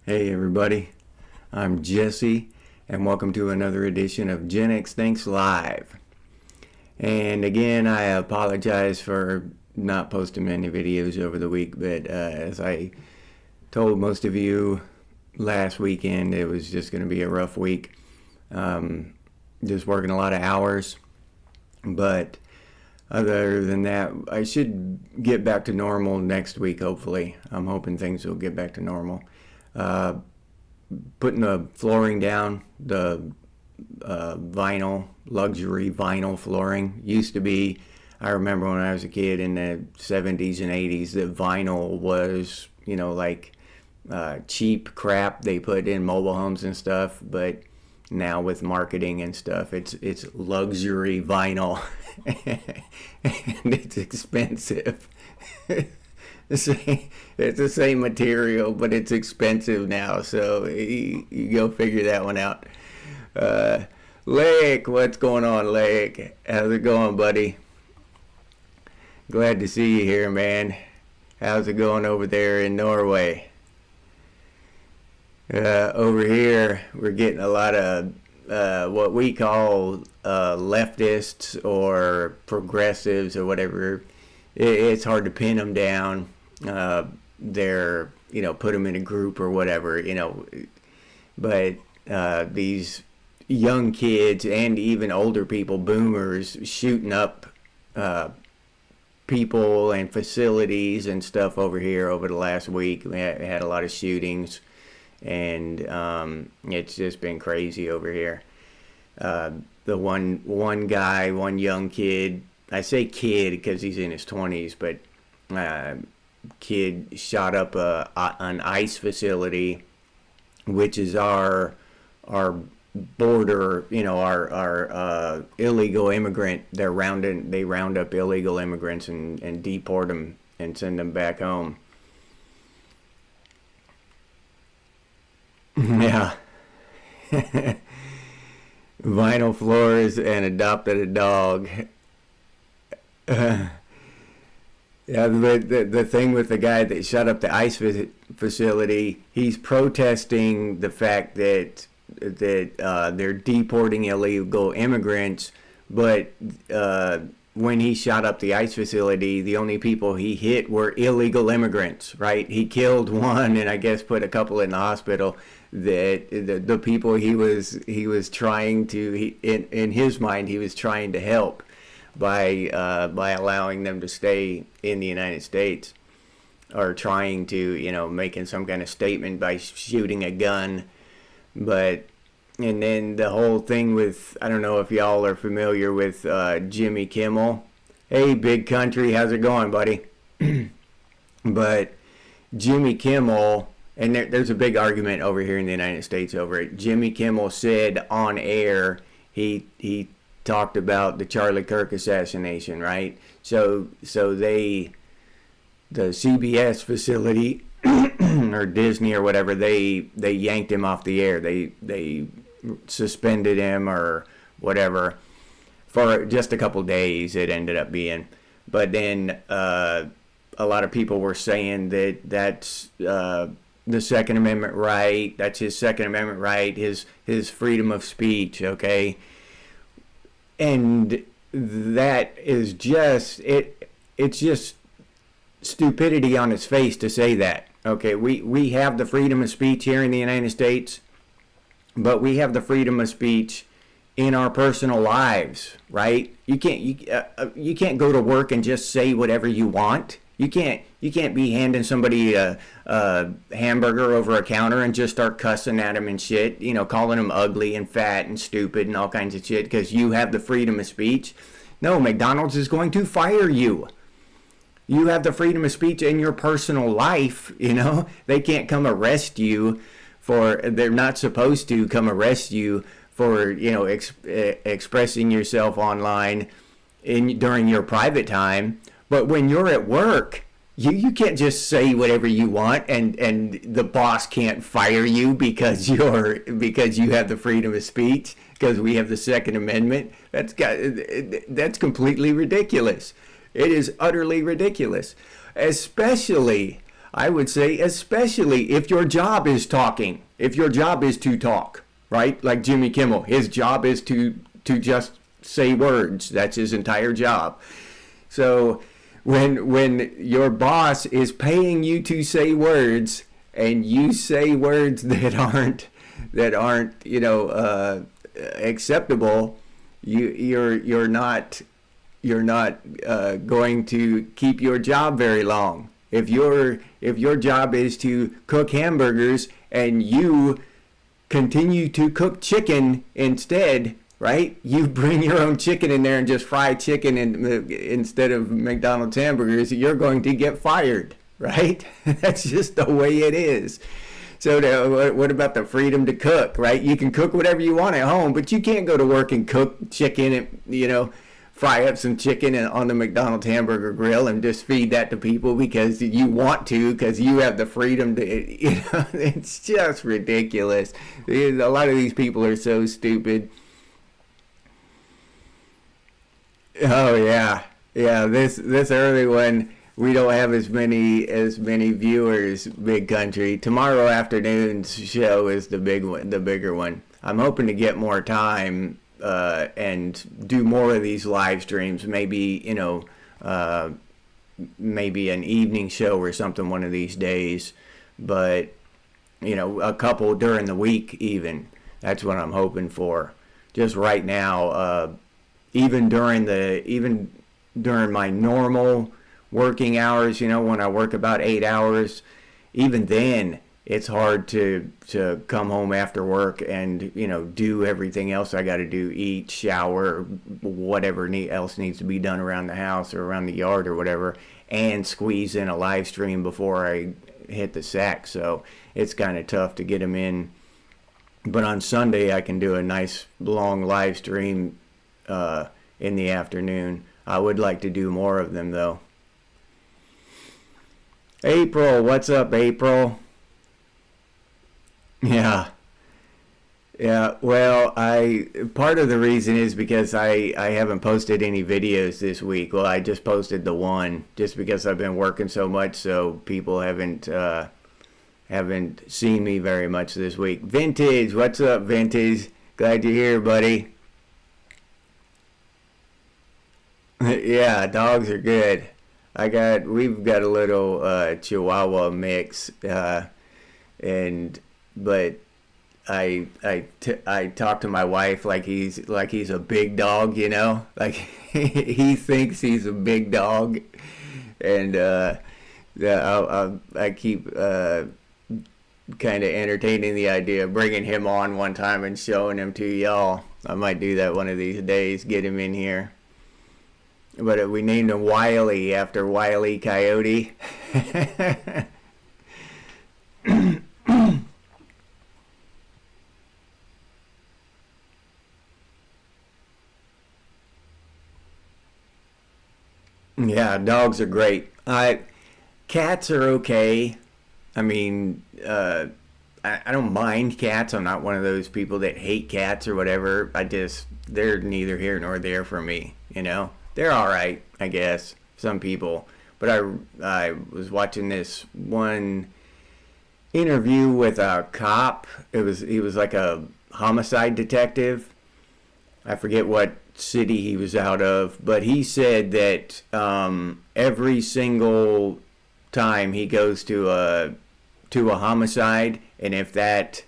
Hey everybody, I'm Jesse and welcome to another edition of Gen X Thinks Live. And again, I apologize for not posting many videos over the week, but as I told most of you last weekend, it was just going to be a rough week. Just working a lot of hours, but other than that, I should get back to normal next week, hopefully. I'm hoping things will get back to normal. Putting the flooring down, the luxury vinyl flooring used to be, I remember when I was a kid in the 70s and 80s, that vinyl was, like cheap crap they put in mobile homes and stuff, but now with marketing and stuff, it's luxury vinyl and it's expensive. It's the same material, but it's expensive now, so you go figure that one out. Lake, what's going on, Lake? How's it going, buddy? Glad to see you here, man. How's it going over there in Norway? Over here, we're getting a lot of what we call leftists or progressives or whatever. It's hard to pin them down. They're, put them in a group or whatever, but these young kids and even older people, boomers, shooting up people and facilities and stuff over here over the last week. We had a lot of shootings, and it's just been crazy over here. The one guy, one young kid, I say kid because he's in his 20s, but kid shot up an ICE facility, which is our border, our illegal immigrant. They round up illegal immigrants and deport them and send them back home. Yeah. Vinyl floors and adopted a dog. Yeah, the thing with the guy that shut up the ICE facility, he's protesting the fact that they're deporting illegal immigrants, but when he shot up the ICE facility, the only people he hit were illegal immigrants, right? He killed one and I guess put a couple in the hospital. That the people he was trying to, in his mind, he was trying to help by allowing them to stay in the United States, or trying to, making some kind of statement by shooting a gun. And then the whole thing with, I don't know if y'all are familiar with Jimmy Kimmel. Hey, Big Country, how's it going, buddy? But Jimmy Kimmel, and there's a big argument over here in the United States over it. Jimmy Kimmel said on air, he talked about the Charlie Kirk assassination, right? So the CBS facility or Disney or whatever, they yanked him off the air. They suspended him or whatever for just a couple days. It ended up being, but then a lot of people were saying that's the Second Amendment right. That's his Second Amendment right. His freedom of speech. Okay. And that is just, it's just stupidity on its face to say that. Okay, we have the freedom of speech here in the United States, but we have the freedom of speech in our personal lives, right? You can't go to work and just say whatever you want. You can't be handing somebody a hamburger over a counter and just start cussing at them and shit, calling them ugly and fat and stupid and all kinds of shit because you have the freedom of speech. No, McDonald's is going to fire you. You have the freedom of speech in your personal life, They can't come arrest you they're not supposed to come arrest you for expressing yourself online during your private time. But when you're at work, you can't just say whatever you want, and the boss can't fire you because you have the freedom of speech, because we have the Second Amendment. That's completely ridiculous. It is utterly ridiculous. Especially, I would say, especially if your job is talking. If your job is to talk, right? Like Jimmy Kimmel, his job is to just say words. That's his entire job. So when your boss is paying you to say words, and you say words that aren't acceptable, you're not going to keep your job very long. If your job is to cook hamburgers and you continue to cook chicken instead, right? You bring your own chicken in there and just fry chicken instead of McDonald's hamburgers, you're going to get fired, right? That's just the way it is. So what about the freedom to cook, right? You can cook whatever you want at home, but you can't go to work and cook chicken and, fry up some chicken on the McDonald's hamburger grill and just feed that to people because you want to, because you have the freedom to, it's just ridiculous. A lot of these people are so stupid. Oh yeah. This early one, we don't have as many viewers. Big Country. Tomorrow afternoon's show is the bigger one. I'm hoping to get more time and do more of these live streams. Maybe maybe an evening show or something one of these days. But a couple during the week even. That's what I'm hoping for. Just right now, even during my normal working hours, when I work about 8 hours, even then it's hard to come home after work and do everything else I got to do, eat, shower, whatever else needs to be done around the house or around the yard or whatever, and squeeze in a live stream before I hit the sack. So it's kind of tough to get them in. But on Sunday I can do a nice long live stream in the afternoon. I would like to do more of them though. April, what's up, April? Yeah. Well, part of the reason is because I haven't posted any videos this week. Well, I just posted the one just because I've been working so much, so people haven't seen me very much this week. Vintage, what's up, Vintage? Glad you're here, buddy. Yeah, dogs are good. We've got a little Chihuahua mix, but I talk to my wife like he's a big dog, like he thinks he's a big dog, and I keep kind of entertaining the idea of bringing him on one time and showing him to y'all. I might do that one of these days, get him in here. But we named him Wiley after Wile E. Coyote. Yeah, dogs are great. Cats are okay. I mean, I don't mind cats. I'm not one of those people that hate cats or whatever. They're neither here nor there for me, They're all right, I guess, some people. But I was watching this one interview with a cop. He was like a homicide detective. I forget what city he was out of, but he said that every single time he goes to a homicide, and if that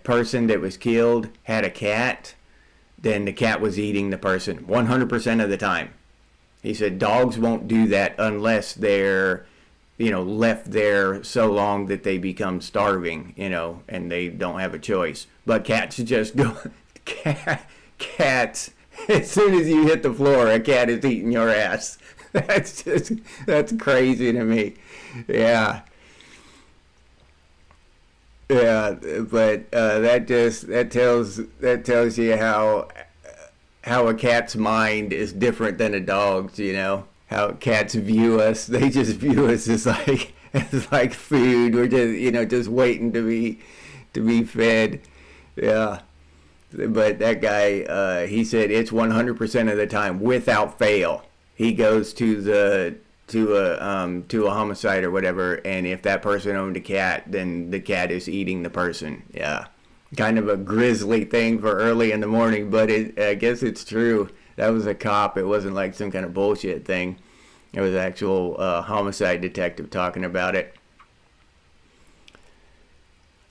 person that was killed had a cat, then the cat was eating the person 100% of the time. He said dogs won't do that unless they're, left there so long that they become starving, and they don't have a choice. But cats just go, cats, as soon as you hit the floor, a cat is eating your ass. That's crazy to me. Yeah. Yeah, but that tells you how a cat's mind is different than a dog's. You know how cats view us. They just view us as like food. We're just waiting to be fed. Yeah. But that guy, he said it's 100% of the time, without fail, he goes to a homicide or whatever, and if that person owned a cat, then the cat is eating the person. Yeah, kind of a grisly thing for early in the morning, but I guess it's true. That was a cop. It wasn't like some kind of bullshit thing. It was actual homicide detective talking about it.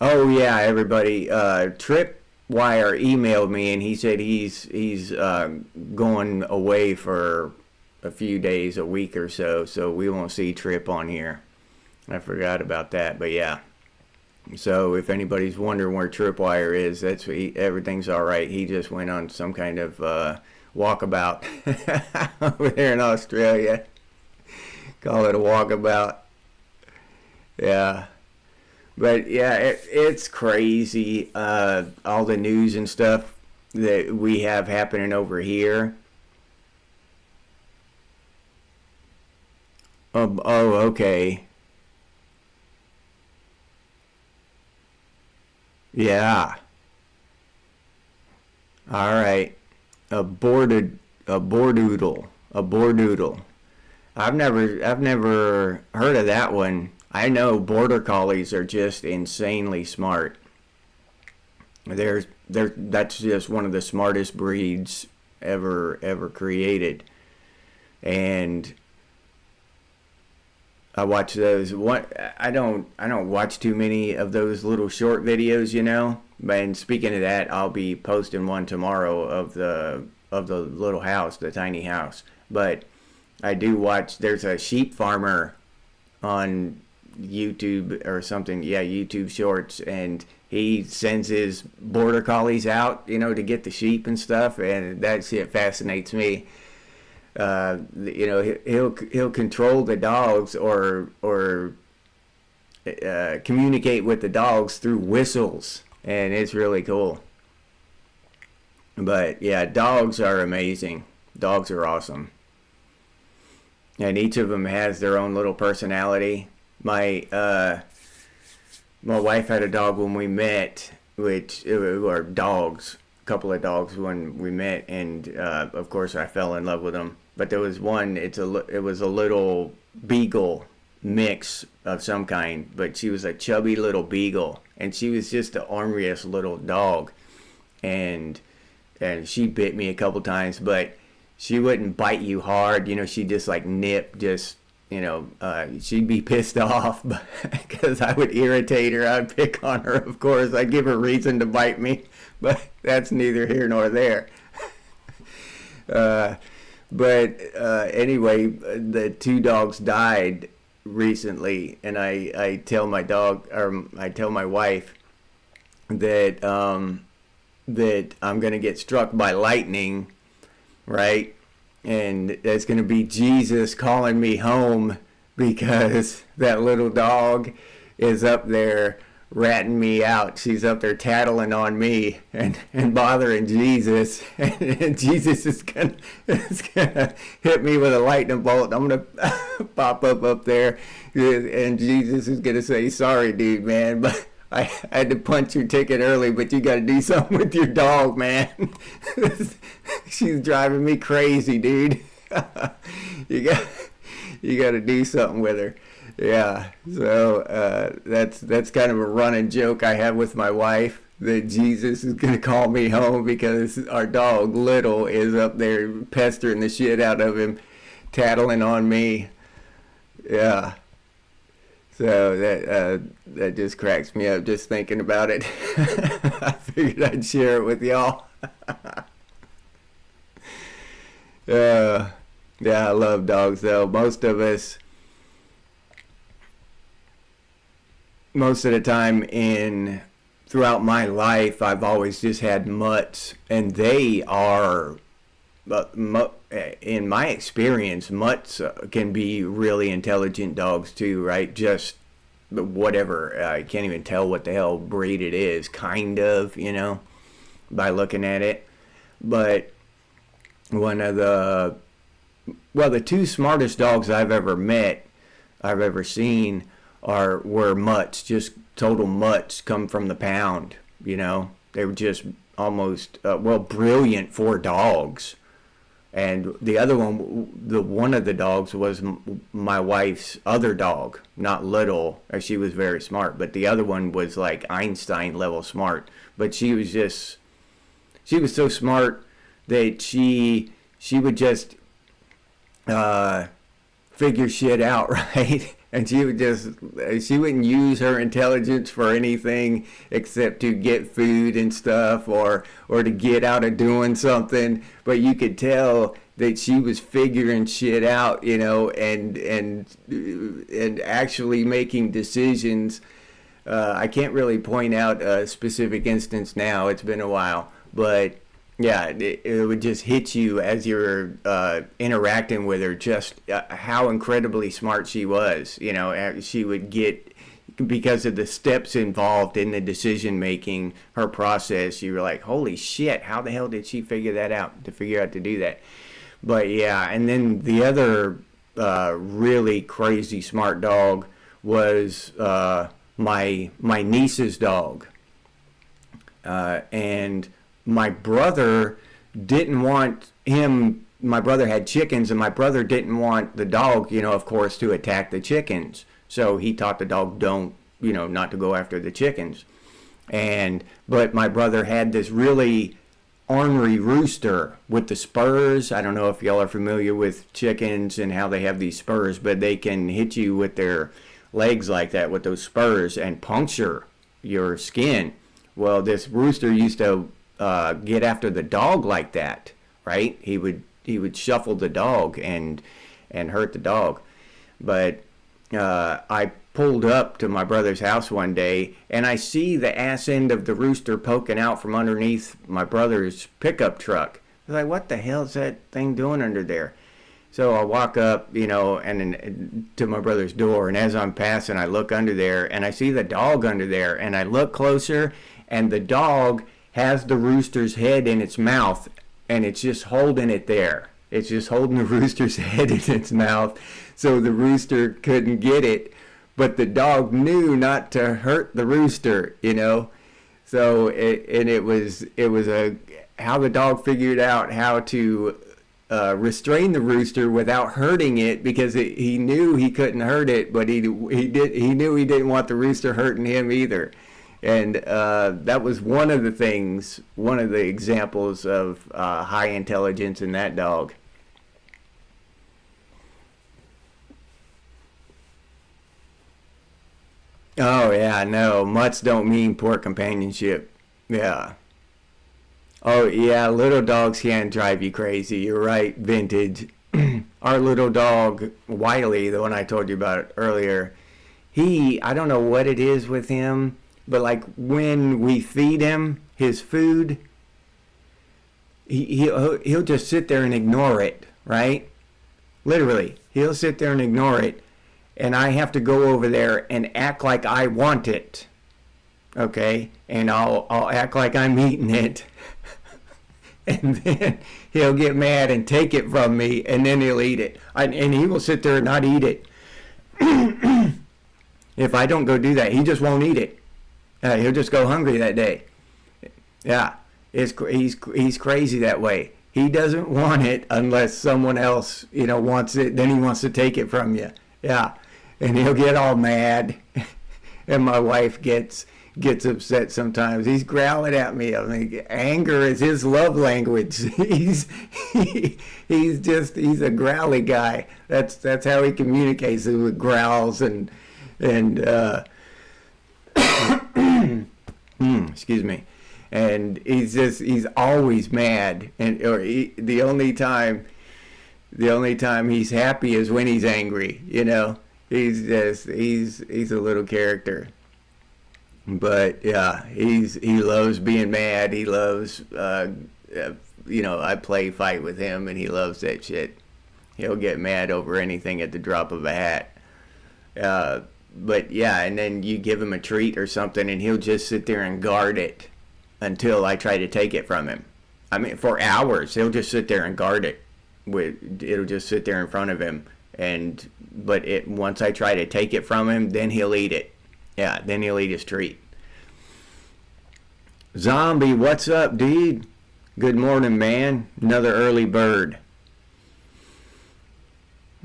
Oh yeah, everybody. Tripwire emailed me, and he said he's going away for a few days, a week or so we won't see Trip on here. I forgot about that, but yeah. So if anybody's wondering where Tripwire is, everything's all right. He just went on some kind of walkabout over there in Australia. Call it a walkabout. Yeah. But yeah, it's crazy, all the news and stuff that we have happening over here. Oh, okay. Yeah. All right. A bordoodle. I've never heard of that one. I know border collies are just insanely smart. That's just one of the smartest breeds ever created. And I watch those. I don't watch too many of those little short videos, you know. And speaking of that, I'll be posting one tomorrow of the little house, the tiny house. But I do watch. There's a sheep farmer on YouTube or something. Yeah, YouTube Shorts, and he sends his border collies out, you know, to get the sheep and stuff, and that shit fascinates me. You know, he'll control the dogs or communicate with the dogs through whistles, and it's really cool. But yeah, dogs are amazing. Dogs are awesome, and each of them has their own little personality. My wife had a dog when we met, which were dogs, a couple of dogs when we met, and of course I fell in love with them. But there was one, it was a little beagle mix of some kind, but she was a chubby little beagle, and she was just the orneriest little dog, and she bit me a couple times, but she wouldn't bite you hard, you know. She'd just like nip, just, you know, she'd be pissed off because I would irritate her. I'd pick on her, of course. I'd give her reason to bite me, but that's neither here nor there. But anyway, the two dogs died recently, and I tell my wife that that I'm gonna get struck by lightning, right? And that's gonna be Jesus calling me home, because that little dog is up there ratting me out. She's up there tattling on me and bothering Jesus, and Jesus is gonna hit me with a lightning bolt. I'm gonna pop up there, and Jesus is gonna say, "Sorry, dude, man, but I had to punch your ticket early, but you got to do something with your dog, man. She's driving me crazy, dude. you got to do something with her." Yeah, so that's kind of a running joke I have with my wife, that Jesus is gonna call me home because our dog Little is up there pestering the shit out of him, tattling on me. Yeah. So that just cracks me up just thinking about it. I figured I'd share it with y'all. Yeah, I love dogs though. Most of the time throughout my life, I've always just had mutts, and they are, in my experience, mutts can be really intelligent dogs too, right? Just whatever. I can't even tell what the hell breed it is, kind of, by looking at it. But one of the two smartest dogs I've ever seen were mutts, just total mutts, come from the pound. They were just almost brilliant for dogs. And the other one of the dogs was my wife's other dog, not little. She was very smart, but the other one was like Einstein level smart. But she was so smart that she would just figure shit out, right? And she wouldn't use her intelligence for anything except to get food and stuff, or to get out of doing something. But you could tell that she was figuring shit out, and actually making decisions. I can't really point out a specific instance now. It's been a while, but yeah, it would just hit you as you're interacting with her, just how incredibly smart she was. She would get, because of the steps involved in the decision making, her process, you were like, holy shit, how the hell did she figure out to do that? But yeah, and then the other really crazy smart dog was my niece's dog. And my brother didn't want him. My brother had chickens, and my brother didn't want the dog, of course, to attack the chickens. So he taught the dog not to go after the chickens. But my brother had this really ornery rooster with the spurs. I don't know if y'all are familiar with chickens and how they have these spurs, but they can hit you with their legs like that with those spurs and puncture your skin. Well, this rooster used to get after the dog like that, right? He would shuffle the dog and hurt the dog. But I pulled up to my brother's house one day, and I see the ass end of the rooster poking out from underneath my brother's pickup truck. I was like, what the hell is that thing doing under there? So I walk up, and to my brother's door, and as I'm passing, I look under there, and I see the dog under there, and I look closer, and the dog has the rooster's head in its mouth, and it's just holding it there. It's just holding the rooster's head in its mouth, so the rooster couldn't get it. But the dog knew not to hurt the rooster, So it was how the dog figured out how to restrain the rooster without hurting it, because he knew he couldn't hurt it, but he knew he didn't want the rooster hurting him either. And that was one of the examples of high intelligence in that dog. Oh yeah, no, mutts don't mean poor companionship. Yeah. Oh yeah, little dogs can drive you crazy. You're right, vintage. Our little dog, Wiley, the one I told you about earlier, I don't know what it is with him, but like when we feed him his food, he'll just sit there and ignore it, right? Literally, he'll sit there and ignore it, and I have to go over there and act like I want it, okay? And I'll act like I'm eating it, and then he'll get mad and take it from me, and then he'll eat it, and he will sit there and not eat it. If I don't go do that, he just won't eat it. He'll just go hungry that day. Yeah, he's crazy that way. He doesn't want it unless someone else, wants it. Then he wants to take it from you. Yeah, and he'll get all mad, and my wife gets upset sometimes. He's growling at me. I mean, anger is his love language. He's a growly guy. That's how he communicates, with growls and excuse me. And he's always mad, the only time he's happy is when he's angry. He's a little character. But yeah, he loves being mad. He loves I play fight with him, and he loves that shit. He'll get mad over anything at the drop of a hat. but yeah, and then you give him a treat or something, and he'll just sit there and guard it until I try to take it from him. I mean, for hours, he'll just sit there and guard it. It'll just sit there in front of him, but once I try to take it from him, then he'll eat it. Yeah, then he'll eat his treat. Zombie, what's up, dude? Good morning, man. Another early bird.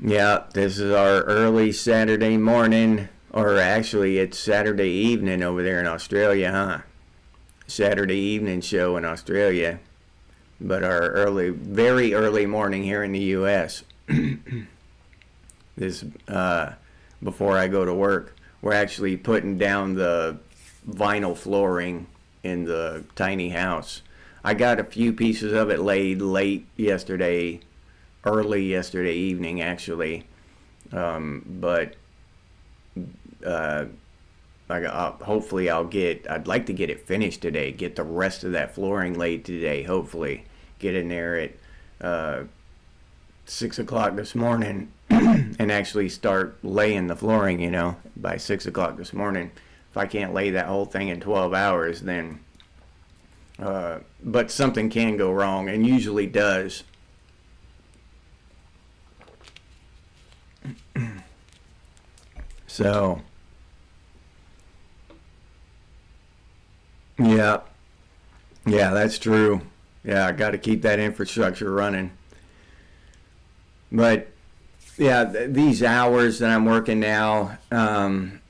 Yeah, this is our early Saturday morning, or actually it's Saturday evening over there in Australia, huh? Saturday evening show in Australia, but our very early morning here in the U.S. This before I go to work, we're actually putting down the vinyl flooring in the tiny house. I got a few pieces of it laid late yesterday, early yesterday evening actually, but hopefully I'd like to get it finished today, get the rest of that flooring laid today, hopefully get in there at 6 o'clock this morning and actually start laying the flooring, by 6 o'clock this morning. If I can't lay that whole thing in 12 hours, then but something can go wrong, and usually does. So, yeah, that's true. Yeah, I got to keep that infrastructure running. But yeah, these hours that I'm working now, I'm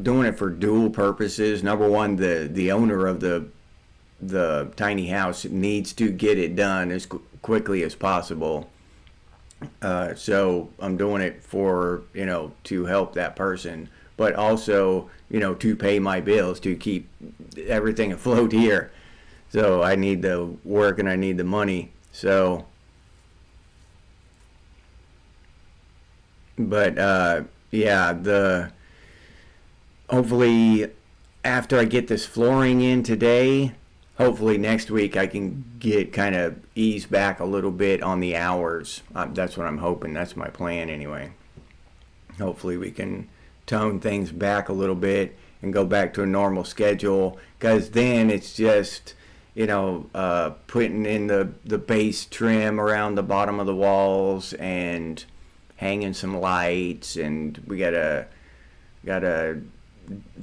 doing it for dual purposes. Number one, the owner of the tiny house needs to get it done as quickly as possible. So I'm doing it for, to help that person, but also, to pay my bills, to keep everything afloat here. So I need the work and I need the money. So, but yeah, hopefully after I get this flooring in today, hopefully next week I can get kind of ease back a little bit on the hours. That's what I'm hoping. That's my plan anyway. Hopefully we can tone things back a little bit and go back to a normal schedule, because then it's just, putting in the base trim around the bottom of the walls and hanging some lights, and we gotta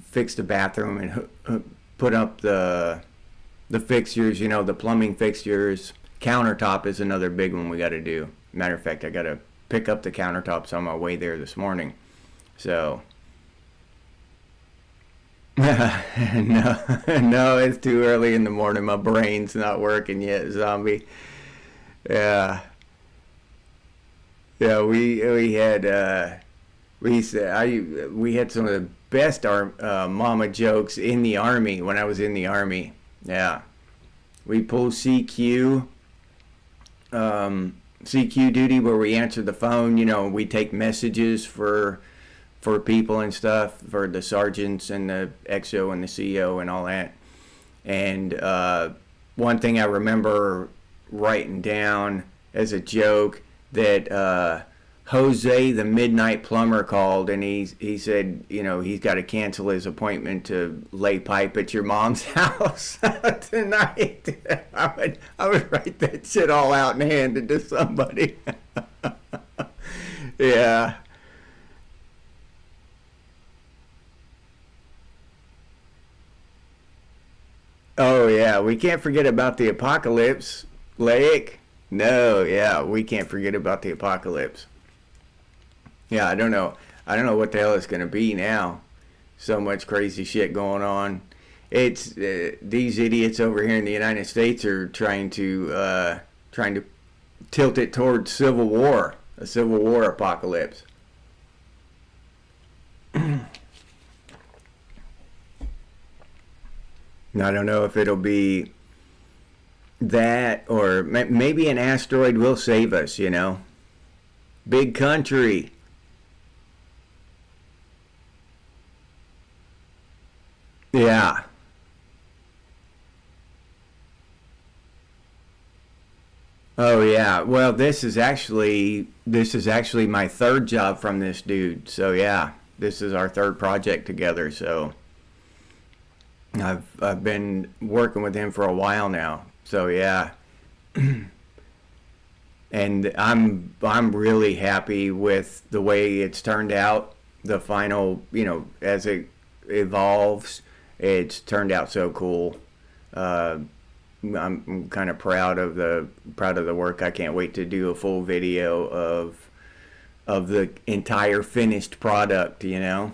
fix the bathroom and put up the fixtures, the plumbing fixtures. Countertop is another big one we got to do. Matter of fact, I got to pick up the countertops on my way there this morning. So, no, it's too early in the morning. My brain's not working yet, zombie. Yeah, we had we had some of the best mama jokes in the Army when I was in the Army. Yeah, we pull CQ duty, where we answer the phone. We take messages for people and stuff, for the sergeants and the XO and the CO and all that. And one thing I remember writing down as a joke, that Jose, the midnight plumber, called, and he said, he's got to cancel his appointment to lay pipe at your mom's house tonight. I would write that shit all out and hand it to somebody. Yeah. Oh yeah, we can't forget about the apocalypse, Lake. No, yeah, we can't forget about the apocalypse. Yeah, I don't know. I don't know what the hell it's going to be now. So much crazy shit going on. It's these idiots over here in the United States are trying to tilt it towards civil war, a civil war apocalypse. I don't know if it'll be that, or maybe an asteroid will save us, Big country. Yeah. Oh yeah. Well, this is actually my third job from this dude. So yeah, this is our third project together. So I've been working with him for a while now. So yeah, and I'm really happy with the way it's turned out. The final, as it evolves, it's turned out so cool. Uh, I'm kind of proud of the work. I can't wait to do a full video of the entire finished product. So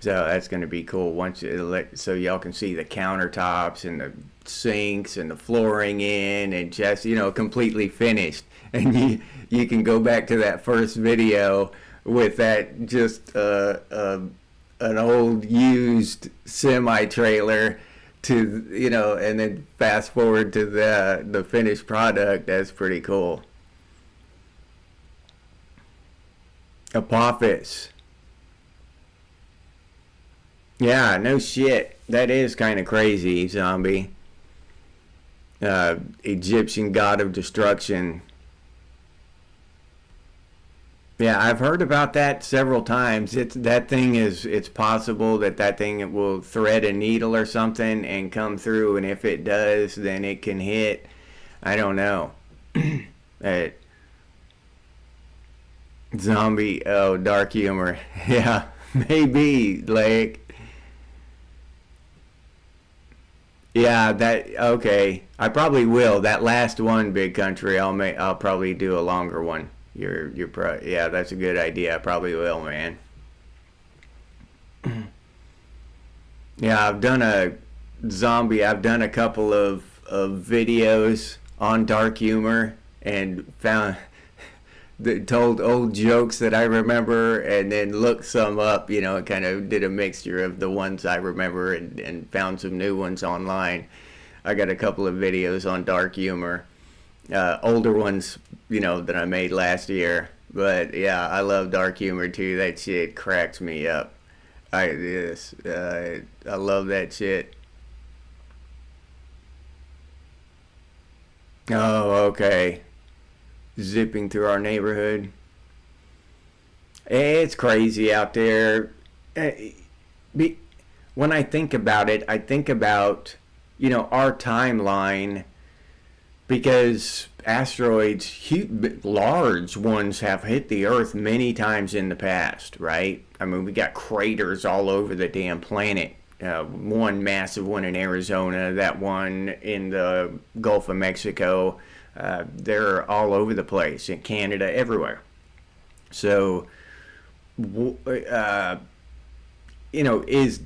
that's going to be cool so y'all can see the countertops and the sinks and the flooring and just completely finished. And you can go back to that first video with that just an old used semi trailer to and then fast forward to the finished product. That's pretty cool. Apophis. Yeah, no shit. That is kind of crazy, zombie. Egyptian god of destruction. Yeah, I've heard about that several times. It's possible that thing will thread a needle or something and come through, and if it does, then it can hit. I don't know. Uh, Zombie, oh, dark humor. Yeah, maybe, like, yeah, okay. I probably will. That last one, Big Country, I'll probably do a longer one. Yeah, that's a good idea. I probably will, man. Yeah, I've done a couple of videos on dark humor and told old jokes that I remember and then looked some up, and kind of did a mixture of the ones I remember and found some new ones online. I got a couple of videos on dark humor, older ones, that I made last year. But yeah, I love dark humor too. That shit cracks me up. I love that shit. Oh, okay. Zipping through our neighborhood. It's crazy out there. Eh, when I think about it, I think about, our timeline because asteroids, large ones, have hit the Earth many times in the past, right? I mean, we got craters all over the damn planet. One massive one in Arizona, that one in the Gulf of Mexico. They're all over the place in Canada, everywhere. So, is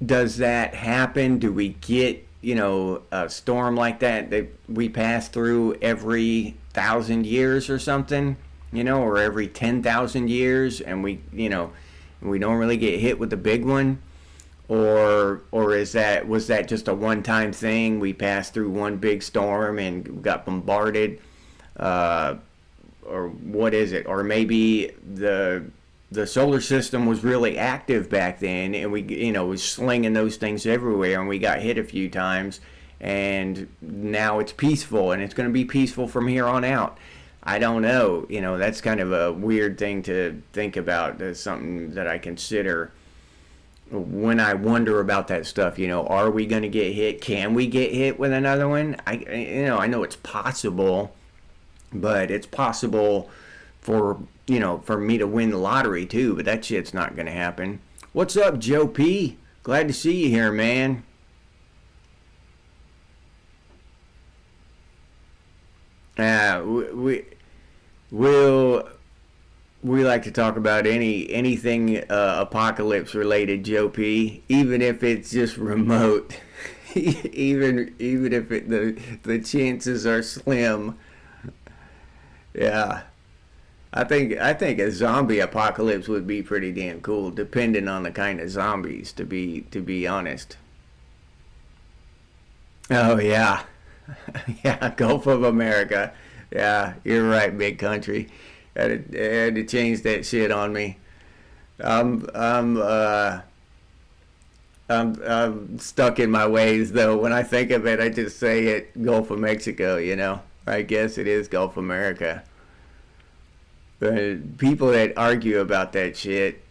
does that happen? Do we get a storm like that we pass through every 1,000 years or something, or every 10,000 years, and we normally get hit with a big one, or was that just a one-time thing? We passed through one big storm and got bombarded, uh, or what is it? Or maybe the solar system was really active back then, and we was slinging those things everywhere, and we got hit a few times, and now it's peaceful, and it's going to be peaceful from here on out. I don't know. That's kind of a weird thing to think about. That's something that I consider when I wonder about that stuff. Are we going to get hit? Can we get hit with another one? I know it's possible, but it's possible for for me to win the lottery too, but that shit's not gonna happen. What's up, Joe P? Glad to see you here, man. We will we like to talk about anything apocalypse related, Joe P, even if it's just remote. even if the chances are slim. Yeah. I think a zombie apocalypse would be pretty damn cool, depending on the kind of zombies. To be honest. Oh yeah, yeah, Gulf of America. Yeah, you're right, Big Country. Had to change that shit on me. I'm I'm uh I'm stuck in my ways though. When I think of it, I just say it Gulf of Mexico. I guess it is Gulf America. But people that argue about that shit,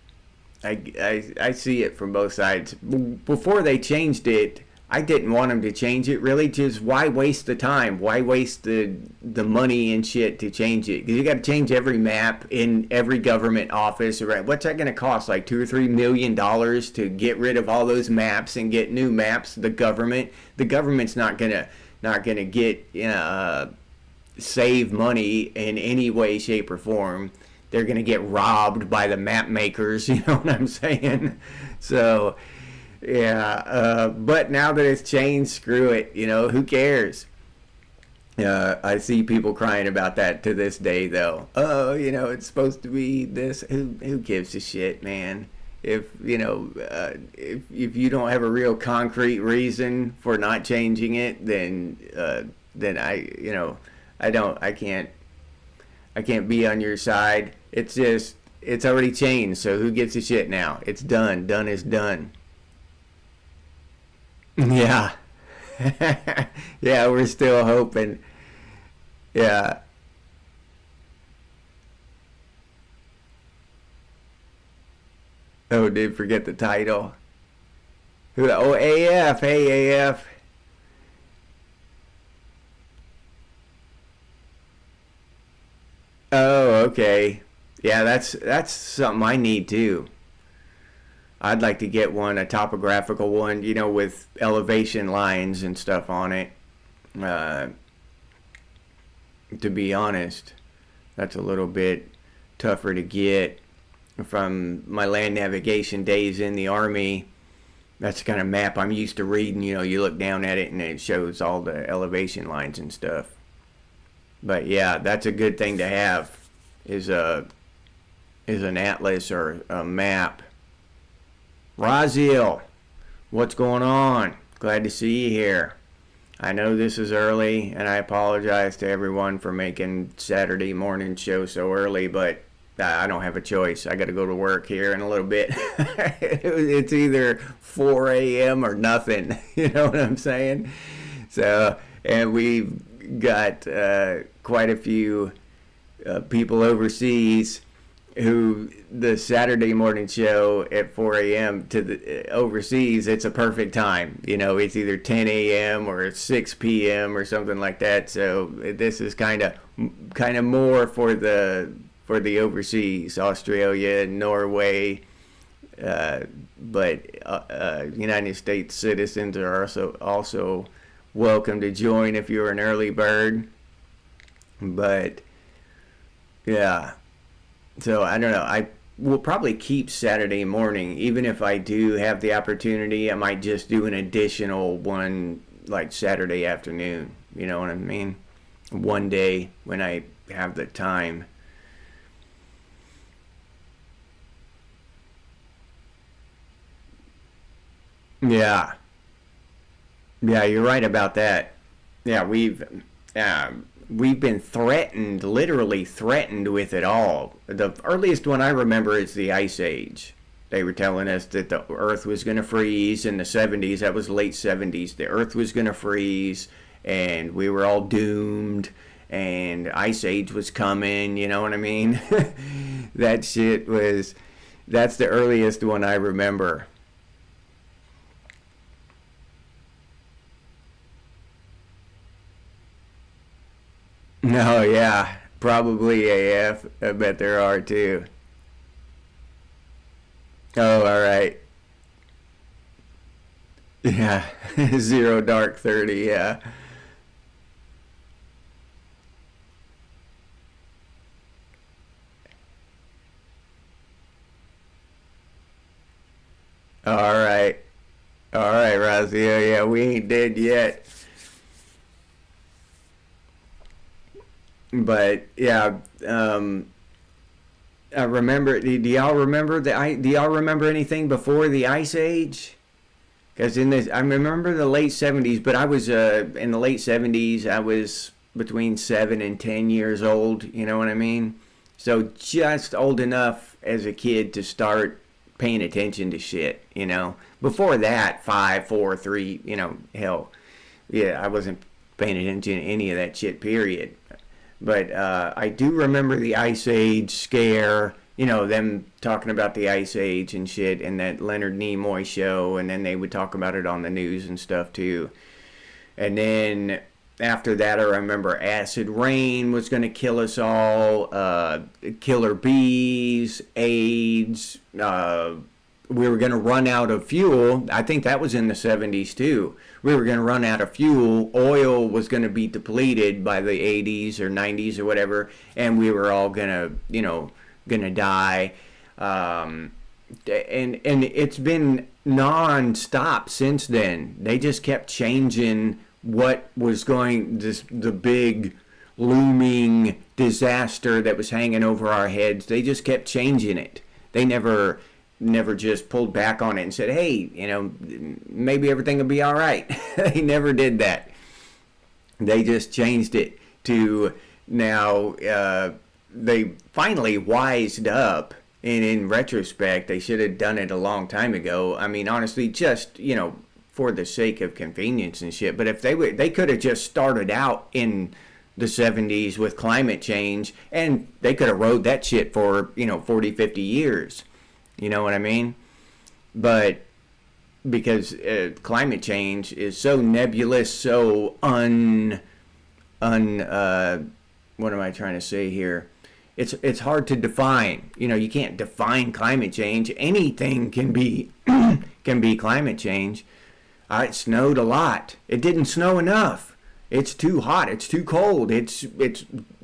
I see it from both sides. Before they changed it, I didn't want them to change it. Really, just why waste the time? Why waste the money and shit to change it? Because you got to change every map in every government office. Right? What's that going to cost? Like $2 or $3 million to get rid of all those maps and get new maps? The government's not gonna get save money in any way, shape, or form. They're gonna get robbed by the map makers. You know what I'm saying? So. Yeah, but now that it's changed, screw it. Who cares? I see people crying about that to this day, though. Oh, it's supposed to be this. Who gives a shit, man? If if you don't have a real concrete reason for not changing it, then I can't be on your side. It's already changed. So who gives a shit now? It's done. Done is done. Yeah. Yeah, we're still hoping. Yeah. Oh, did forget the title. Oh, AF. Hey, AF. Oh, okay. Yeah, that's something I need too. I'd like to get one, a topographical one, with elevation lines and stuff on it. Uh, to be honest, that's a little bit tougher to get from my land navigation days in the Army. That's the kind of map I'm used to reading. You look down at it and it shows all the elevation lines and stuff. But yeah, that's a good thing to have is an atlas or a map. Raziel, what's going on? Glad to see you here. I know this is early, and I apologize to everyone for making Saturday morning show so early, but I don't have a choice. I got to go to work here in a little bit. It's either 4 a.m. or nothing. You know what I'm saying? So, and we've got quite a few people overseas who the Saturday morning show at 4 a.m. to the overseas, it's a perfect time. It's either 10 a.m. or 6 p.m. or something like that. So this is kind of more for the overseas, Australia, Norway, but United States citizens are also welcome to join if you're an early bird. But yeah. So I don't know. I will probably keep Saturday morning, even if I do have the opportunity. I might just do an additional one like Saturday afternoon. You know what I mean? One day when I have the time. Yeah, yeah, you're right about that. Yeah, we've been threatened, literally threatened with it all. The earliest one I remember is the Ice Age. They were telling us that the Earth was going to freeze in the 70s. That was late 70s. The Earth was going to freeze, and we were all doomed, and Ice Age was coming. You know what I mean? That shit was. That's the earliest one I remember. No, yeah, probably AF. I bet there are too. Oh, all right. Yeah, Zero Dark 30. Yeah. All right. All right, Razia. Yeah, we ain't dead yet. But yeah, um, I remember. Do y'all remember Do y'all remember anything before the Ice Age? Because I remember the late 70s, but I was in the late 70s. I was between 7 and 10 years old. You know what I mean? So just old enough as a kid to start paying attention to shit. Before that, 5, 4, 3. Hell, yeah, I wasn't paying attention to any of that shit, period. But I do remember the Ice Age scare, you know, them talking about the Ice Age and shit, and that Leonard Nimoy show, and then they would talk about it on the news and stuff too. And then after that, I remember acid rain was going to kill us all, killer bees, AIDS, we were going to run out of fuel. I think that was in the 70s too. We were going to run out of fuel. Oil was going to be depleted by the 80s or 90s or whatever, and we were all going to, you know, going to die. And it's been non-stop since then. They just kept changing what was going, the big looming disaster that was hanging over our heads. They just kept changing it. They never just pulled back on it and said, hey, you know, maybe everything will be all right. They never did that. They just changed it to now. They finally wised up, and in retrospect, they should have done it a long time ago. I mean, honestly, just, you know, for the sake of convenience and shit. But if they could have just started out in the 70s with climate change, and they could have rode that shit for, you know, 40, 50 years. You know what I mean? But because climate change is so nebulous, so what am I trying to say here? It's hard to define. You know, you can't define climate change. Anything can be can be climate change. It snowed a lot. It didn't snow enough. It's too hot. It's too cold. It's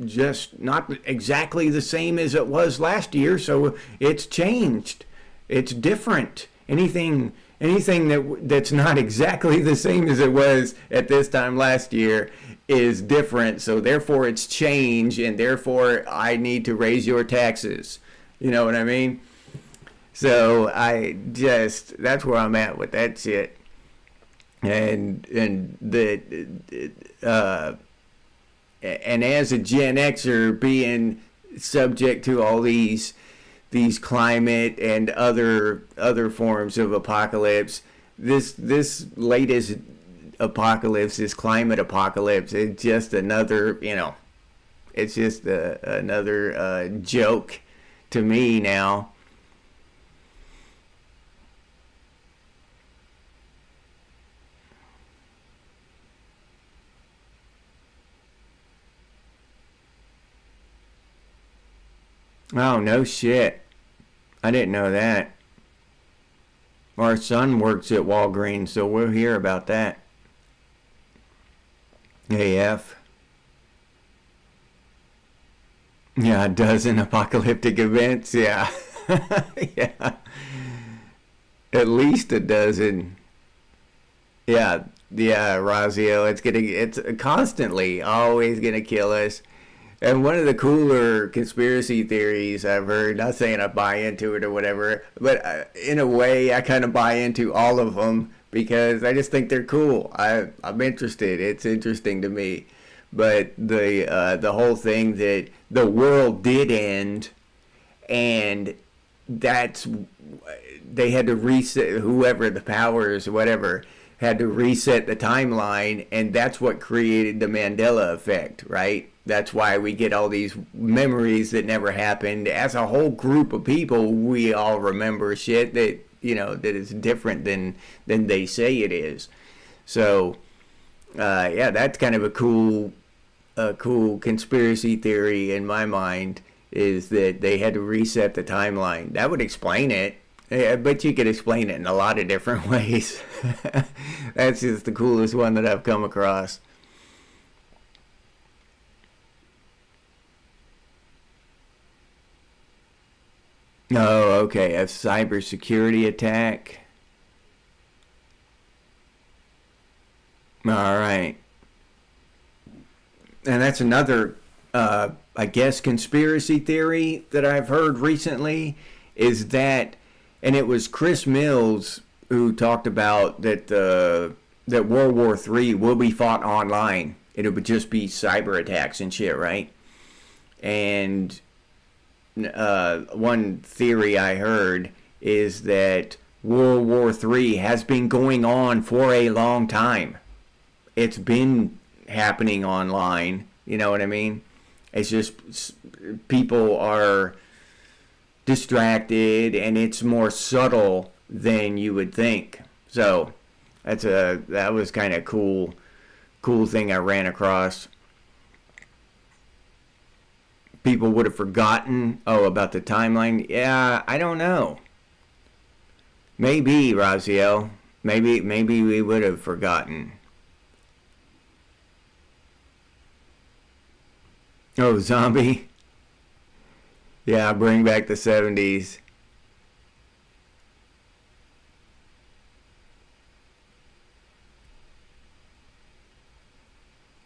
just not exactly the same as it was last year, so it's changed. It's different. Anything that's not exactly the same as it was at this time last year is different, so therefore it's change, and therefore I need to raise your taxes. You know what I mean? So that's where I'm at with that shit. And as a Gen Xer, being subject to all these climate and other forms of apocalypse, this latest apocalypse, this climate apocalypse, it's just another, you know, it's just another joke to me now. Oh, no shit. I didn't know that. Our son works at Walgreens, so we'll hear about that. AF. Yeah, a dozen apocalyptic events, yeah. Yeah. At least a dozen. Yeah, Razio, it's constantly always gonna kill us. And one of the cooler conspiracy theories I've heard, not saying I buy into it or whatever, but in a way I kind of buy into all of them because I just think they're cool. I'm interested. It's interesting to me. But the whole thing that the world did end, and they had to reset, whoever the powers, whatever, had to reset the timeline, and that's what created the Mandela effect, right? That's why we get all these memories that never happened. As a whole group of people, we all remember shit that, you know, that is different than they say it is. So, yeah, that's kind of a cool conspiracy theory in my mind, is that they had to reset the timeline. That would explain it. I bet you could explain it in a lot of different ways. That's just the coolest one that I've come across. Oh, okay. A cybersecurity attack. All right. And that's another, I guess, conspiracy theory that I've heard recently, is that, and it was Chris Mills who talked about that that World War III will be fought online. It would just be cyber attacks and shit, right? And one theory I heard is that World War III has been going on for a long time. It's been happening online. You know what I mean? It's just people are distracted, and it's more subtle than you would think. So that was kind of cool thing I ran across. People would have forgotten about the timeline. Yeah, I don't know. Maybe, Raziel. Maybe we would have forgotten. Oh, zombie. Yeah, bring back the 70s.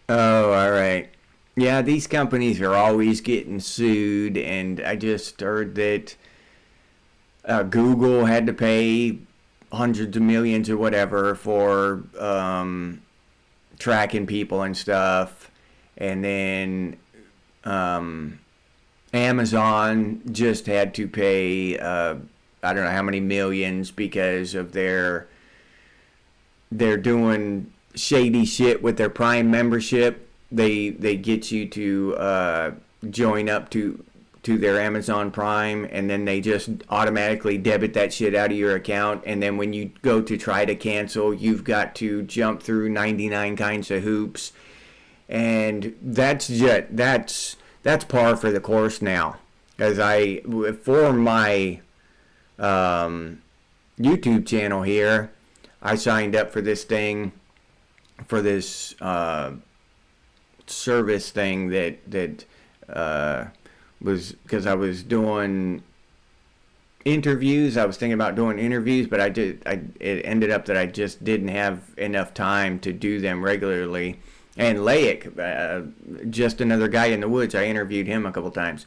Oh, all right. Yeah, these companies are always getting sued, and I just heard that Google had to pay hundreds of millions or whatever for tracking people and stuff. And then Amazon just had to pay I don't know how many millions because of they're doing shady shit with their Prime membership. They get you to join up to their Amazon Prime, and then they just automatically debit that shit out of your account. And then when you go to try to cancel, you've got to jump through 99 kinds of hoops. And that's par for the course now. As for my YouTube channel here, I signed up for this thing, for this service thing that was because I was doing interviews. I was thinking about doing interviews, but it ended up that I just didn't have enough time to do them regularly. And Laik, just another guy in the woods, I interviewed him a couple times,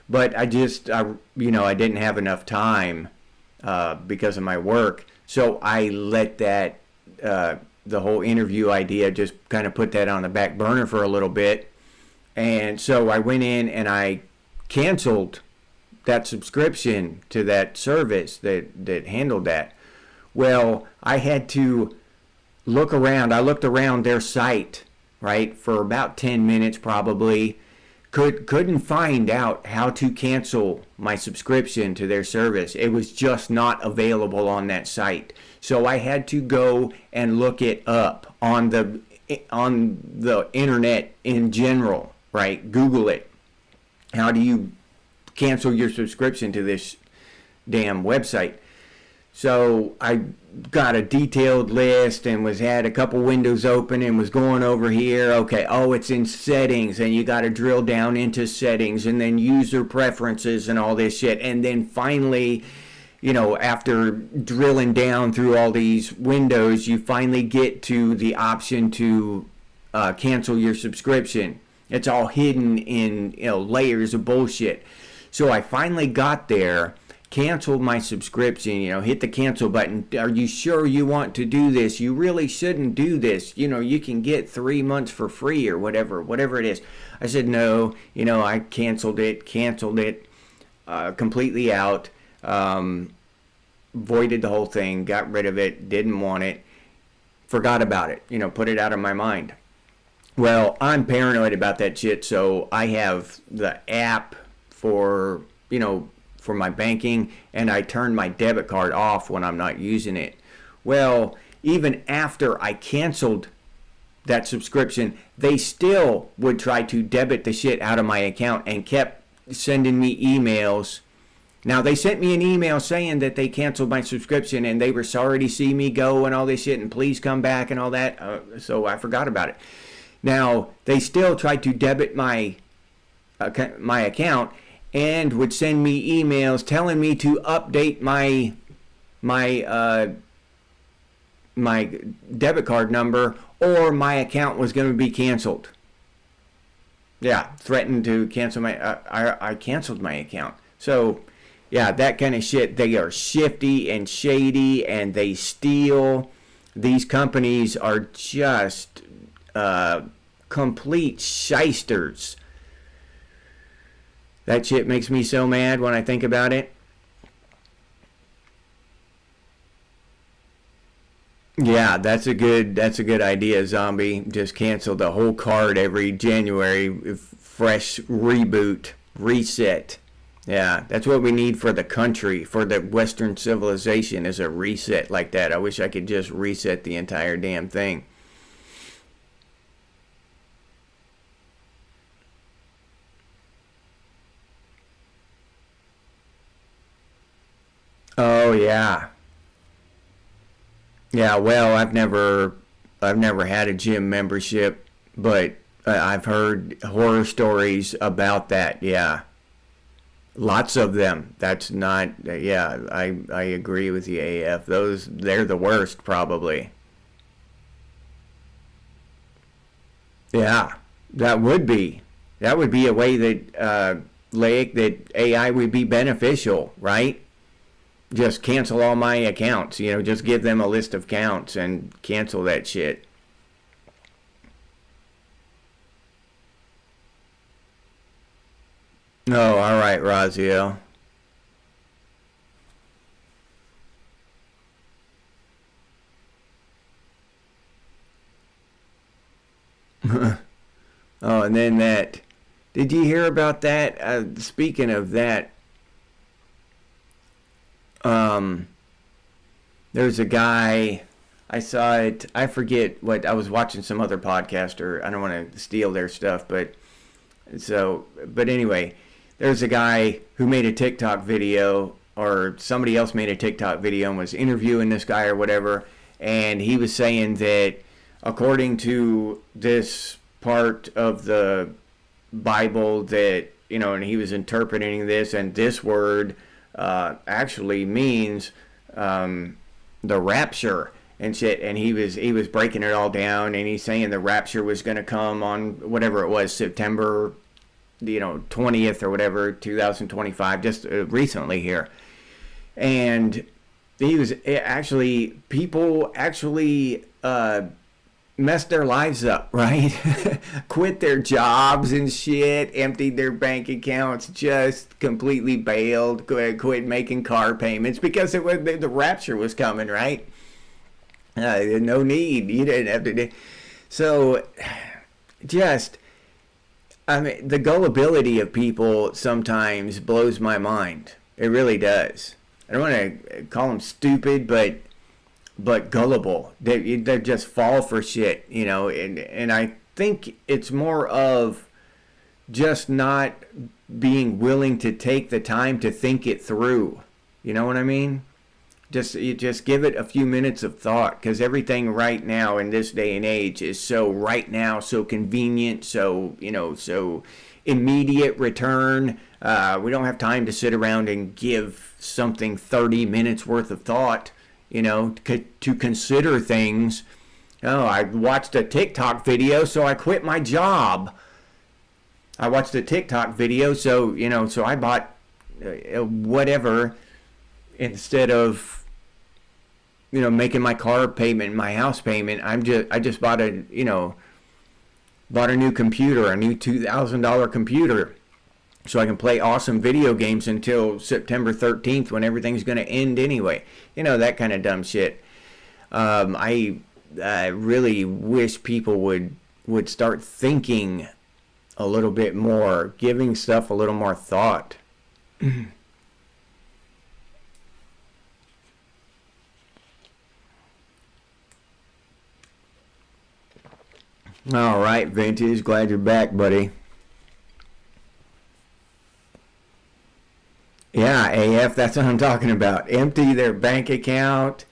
but I didn't have enough time because of my work, so I let that the whole interview idea, just kind of put that on the back burner for a little bit. And so I went in and I canceled that subscription to that service that handled that. Well, I had to look around. I looked around their site, right, for about 10 minutes probably. Couldn't find out how to cancel my subscription to their service. It was just not available on that site. So I had to go and look it up on the internet in general, right? Google it. How do you cancel your subscription to this damn website? So I got a detailed list and had a couple windows open and was going over here. Okay, it's in settings, and you got to drill down into settings and then user preferences and all this shit. And then finally, after drilling down through all these windows, you finally get to the option to cancel your subscription. It's all hidden in layers of bullshit. So I finally got there, canceled my subscription, hit the cancel button. Are you sure you want to do this? You really shouldn't do this. You can get 3 months for free or whatever it is. I said no. I canceled it completely out. Voided the whole thing, got rid of it, didn't want it, forgot about it, put it out of my mind. Well, I'm paranoid about that shit, so I have the app for my banking, and I turn my debit card off when I'm not using it. Well, even after I canceled that subscription, they still would try to debit the shit out of my account and kept sending me emails. Now, they sent me an email saying that they canceled my subscription and they were sorry to see me go and all this shit and please come back and all that. So I forgot about it. Now, they still tried to debit my account and would send me emails telling me to update my debit card number or my account was going to be canceled. Yeah, threatened to cancel I canceled my account. So, yeah, that kind of shit. They are shifty and shady, and they steal. These companies are just complete shysters. That shit makes me so mad when I think about it. Yeah, that's a good idea, Zombie. Just cancel the whole card every January. Fresh reboot, reset. Yeah, that's what we need for the country, for the Western civilization, is a reset like that. I wish I could just reset the entire damn thing. Oh yeah. Yeah, well, I've never had a gym membership, but I've heard horror stories about that. Yeah. Lots of them. That's not, yeah, I agree with you, AF. They're the worst, probably. Yeah, that would be. That would be a way that, Laic, that AI would be beneficial, right? Just cancel all my accounts, just give them a list of accounts and cancel that shit. Oh, all right, Razio. Oh, and then that. Did you hear about that? Speaking of that, um, there's a guy. I saw it. I forget what I was watching. Some other podcaster. I don't want to steal their stuff, but anyway, there's a guy who made a TikTok video, or somebody else made a TikTok video and was interviewing this guy or whatever, and he was saying that according to this part of the Bible, that and he was interpreting this, and this word actually means the rapture and shit, and he was breaking it all down, and he's saying the rapture was going to come on whatever it was, September 20th or whatever, 2025, just recently here. And he was actually, people actually messed their lives up, right? Quit their jobs and shit, emptied their bank accounts, just completely bailed, quit making car payments because the rapture was coming, right? No need. You didn't have to. So, just, I mean, the gullibility of people sometimes blows my mind. It really does. I don't want to call them stupid, but gullible. They just fall for shit, and I think it's more of just not being willing to take the time to think it through. You know what I mean? You just give it a few minutes of thought, because everything right now in this day and age is so right now, so convenient, so immediate return. We don't have time to sit around and give something 30 minutes worth of thought, to consider things. Oh, I watched a TikTok video, so I quit my job. I watched a TikTok video, so I bought whatever, instead of making my car payment, my house payment. I just bought a new computer, a new $2,000 computer, so I can play awesome video games until September 13th, when everything's going to end anyway. That kind of dumb shit. I really wish people would start thinking a little bit more, giving stuff a little more thought. All right, Vintage, glad you're back, buddy. Yeah, AF, that's what I'm talking about. Empty their bank account.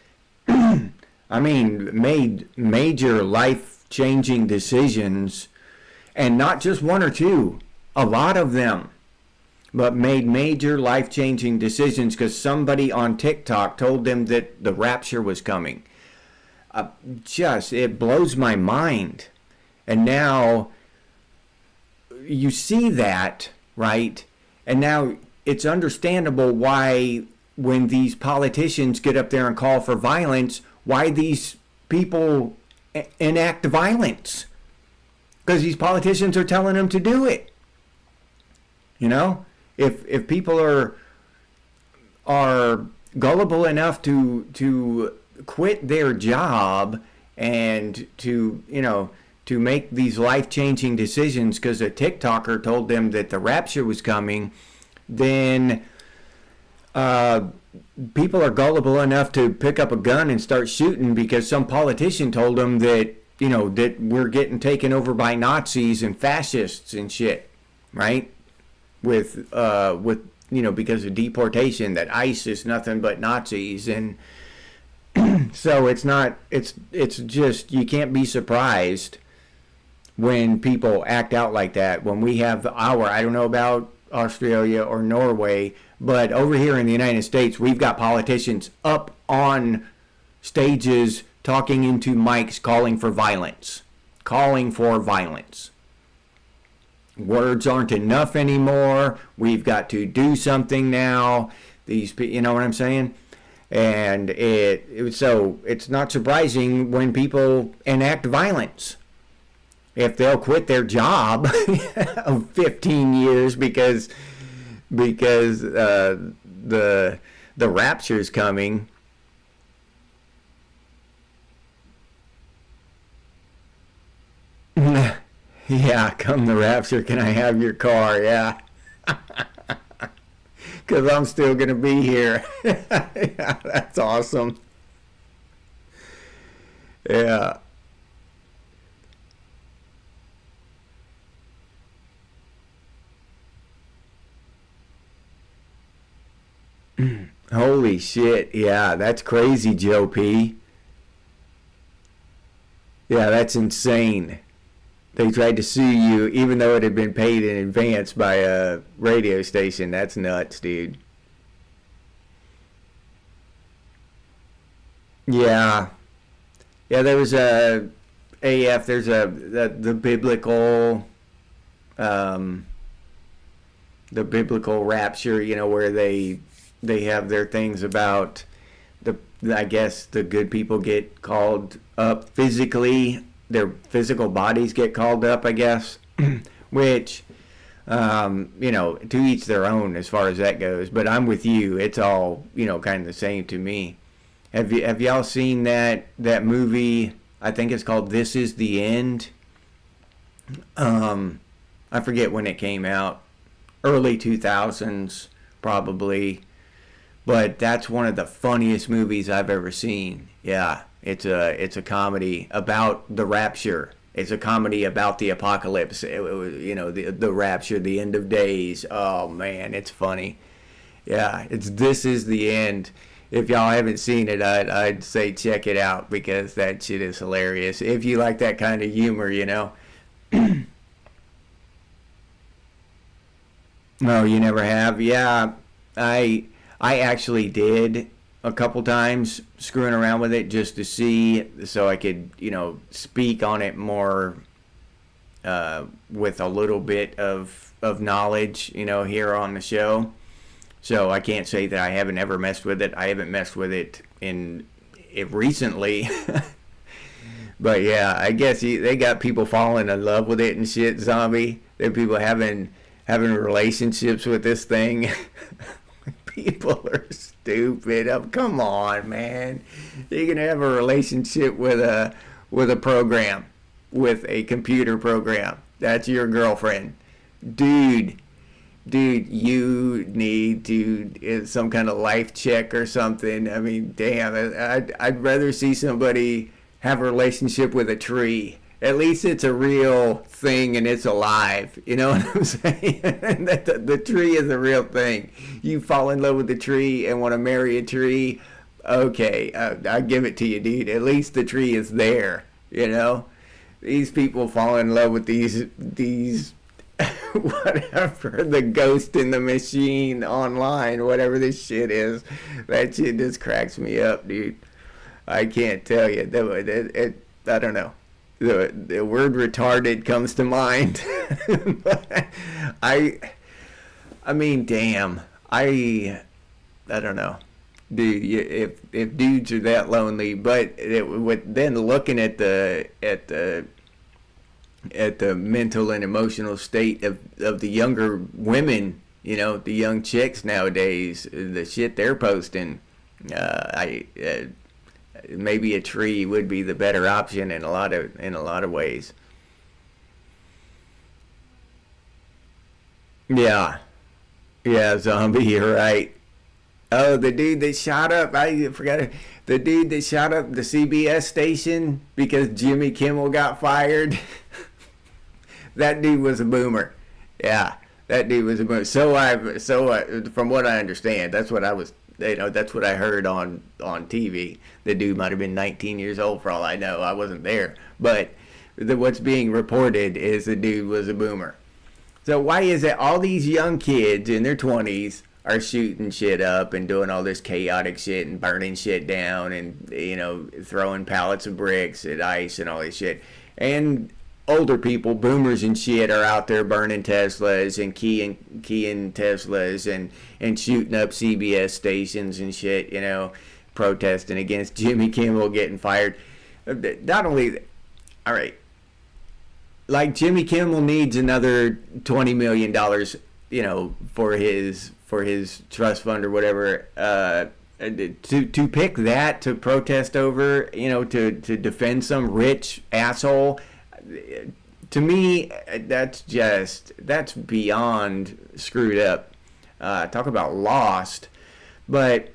I mean, made major life-changing decisions, and not just one or two, a lot of them, but made major life-changing decisions because somebody on TikTok told them that the rapture was coming. It blows my mind. And now you see that, right? And now it's understandable why, when these politicians get up there and call for violence, why these people enact violence. Because these politicians are telling them to do it. If people are gullible enough to quit their job and to make these life-changing decisions because a TikToker told them that the rapture was coming, then people are gullible enough to pick up a gun and start shooting because some politician told them that that we're getting taken over by Nazis and fascists and shit, right? With because of deportation, that ICE is nothing but Nazis. And so it's just, you can't be surprised when people act out like that. When we have I don't know about Australia or Norway, but over here in the United States, we've got politicians up on stages talking into mics, calling for violence. Words aren't enough anymore. We've got to do something now. You know what I'm saying? And so it's not surprising when people enact violence. If they'll quit their job of 15 years because the rapture's coming. Yeah, come the rapture, can I have your car? Yeah. Because I'm still going to be here. Yeah, that's awesome. Yeah. Holy shit. Yeah, that's crazy, Joe P. Yeah, that's insane. They tried to sue you even though it had been paid in advance by a radio station. That's nuts, dude. Yeah. Yeah, there was there's the biblical um the biblical rapture, where they have their things about the I guess the good people get called up physically, their physical bodies get called up, I guess, which to each their own as far as that goes. But I'm with you; it's all kind of the same to me. Have y'all seen that movie? I think it's called "This Is the End." I forget when it came out, early 2000s probably. But that's one of the funniest movies I've ever seen. Yeah, it's a comedy about the rapture. It's a comedy about the apocalypse. The rapture, the end of days. Oh man, it's funny. Yeah, This Is the End. If y'all haven't seen it, I'd say check it out because that shit is hilarious. If you like that kind of humor. No, you never have. Yeah, I actually did a couple times, screwing around with it just to see, so I could, speak on it more with a little bit of knowledge, here on the show. So I can't say that I haven't ever messed with it. I haven't messed with it recently. But yeah, I guess they got people falling in love with it and shit, zombie. There are people having relationships with this thing. People are stupid. Oh, come on, man. You can have a relationship with a program, with a computer program. That's your girlfriend. Dude, you need to some kind of life check or something. I mean, damn, I'd rather see somebody have a relationship with a tree. At least it's a real thing and it's alive. You know what I'm saying? That the tree is a real thing. You fall in love with the tree and want to marry a tree. Okay, I give it to you, dude. At least the tree is there. These people fall in love with these whatever, the ghost in the machine online, whatever this shit is. That shit just cracks me up, dude. I can't tell you. I don't know. The word retarded comes to mind. But I mean, damn. I don't know, dude. If dudes are that lonely, but then looking at the mental and emotional state of the younger women, the young chicks nowadays, the shit they're posting, maybe a tree would be the better option in a lot of ways. Yeah, yeah, zombie, you're right. Oh, the dude that shot up, I forgot it. The dude that shot up the CBS station because Jimmy Kimmel got fired. That dude was a boomer. Yeah, that dude was a boomer. From what I understand, that's what I was, that's what I heard on TV. The dude might have been 19 years old for all I know. I wasn't there, but what's being reported is the dude was a boomer. So why is it all these young kids in their 20s are shooting shit up and doing all this chaotic shit and burning shit down and, throwing pallets of bricks at ICE and all this shit? And older people, boomers and shit, are out there burning Teslas and keying Teslas and shooting up CBS stations and shit, protesting against Jimmy Kimmel getting fired. Not only, all right, like Jimmy Kimmel needs another $20 million, for his trust fund or whatever, to pick that to protest over, to defend some rich asshole. To me, that's beyond screwed up. Talk about lost. But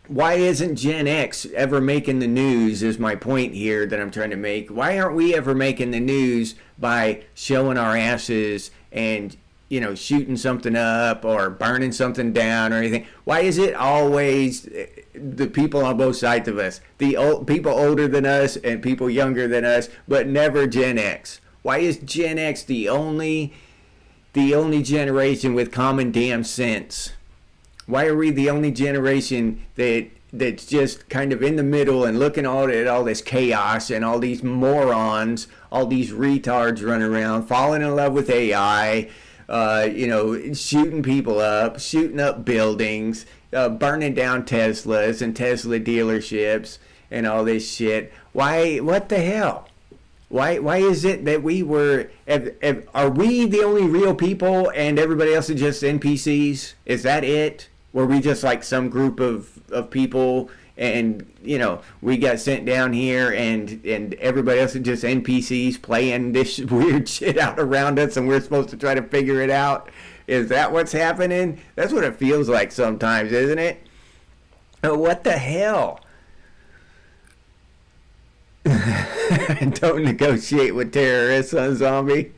why isn't Gen X ever making the news is my point here that I'm trying to make. Why aren't we ever making the news by showing our asses and, shooting something up or burning something down or anything? Why is it always the people on both sides of us, the people older than us and people younger than us, but never Gen X? Why is Gen X the only generation with common damn sense? Why are we the only generation that's just kind of in the middle and looking at all this chaos and all these morons, all these retards running around, falling in love with AI, shooting people up, shooting up buildings, burning down Teslas and Tesla dealerships and all this shit? Why? What the hell? Why is it that are we the only real people and everybody else is just NPCs? Is that it? Were we just like some group of people and, we got sent down here and everybody else is just NPCs playing this weird shit out around us and we're supposed to try to figure it out? Is that what's happening? That's what it feels like sometimes, isn't it? What the hell? Don't negotiate with terrorists, on zombie.